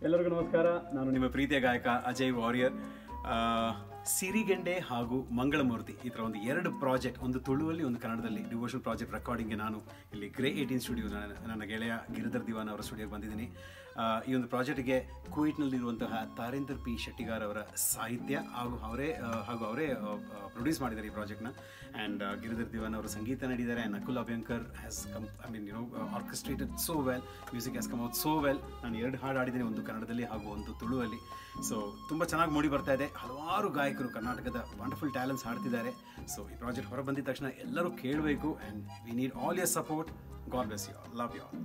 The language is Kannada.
ಎಲ್ಲರಿಗೂ ನಮಸ್ಕಾರ. ನಾನು ನಿಮ್ಮ ಪ್ರೀತಿಯ ಗಾಯಕ ಅಜಯ್ ವಾರಿಯರ್. ಸಿರಿಗೆಂಡೆ ಹಾಗೂ ಮಂಗಳಮೂರ್ತಿ ಈ ಥರ ಒಂದು ಎರಡು ಪ್ರಾಜೆಕ್ಟ್, ಒಂದು ತುಳುವಲ್ಲಿ ಒಂದು ಕನ್ನಡದಲ್ಲಿ ಡಿವೋಷನಲ್ ಪ್ರಾಜೆಕ್ಟ್ ರೆಕಾರ್ಡಿಂಗ್ಗೆ ನಾನು ಇಲ್ಲಿ ಗ್ರೇ 18 ಸ್ಟುಡಿಯೋ ನನ್ನ ಗೆಳೆಯ ಗಿರಿಧರ್ ದಿವಾನ್ ಅವರ ಸ್ಟುಡಿಯೋಗೆ ಬಂದಿದ್ದೀನಿ. ಈ ಒಂದು ಪ್ರಾಜೆಕ್ಟ್ಗೆ ಕುವೈಟ್ನಲ್ಲಿರುವಂತಹ ತಾರೇಂದರ್ ಪಿ ಶೆಟ್ಟಿಗಾರ್ ಅವರ ಸಾಹಿತ್ಯ ಹಾಗೂ ಅವರೇ ಪ್ರೊಡ್ಯೂಸ್ ಮಾಡಿದ್ದಾರೆ ಈ ಪ್ರಾಜೆಕ್ಟ್ನ. ಆ್ಯಂಡ್ ಗಿರಿಧರ್ ದಿವಾನ್ ಅವರು ಸಂಗೀತ ನೀಡಿದ್ದಾರೆ. And Nakul Abhyankar has come orchestrated so well, music has come out so well. ನಾನು 2 ಹಾಡು ಆಡಿದ್ದೀನಿ, ಒಂದು ಕನ್ನಡದಲ್ಲಿ ಹಾಗೂ ಒಂದು ತುಳುವಲ್ಲಿ. ಸೊ ತುಂಬ ಚೆನ್ನಾಗಿ ಮೂಡಿ ಬರ್ತಾ ಇದೆ. ಹಲವಾರು ಗಾಯಕರು ಕರ್ನಾಟಕದ ವಂಡರ್ಫುಲ್ ಟ್ಯಾಲೆಂಟ್ಸ್ ಹಾಡ್ತಿದ್ದಾರೆ. ಸೊ ಈ ಪ್ರಾಜೆಕ್ಟ್ ಹೊರ ಬಂದಿದ ತಕ್ಷಣ ಎಲ್ಲರೂ ಕೇಳಬೇಕು. And we need all your support. God bless you all. Love you all.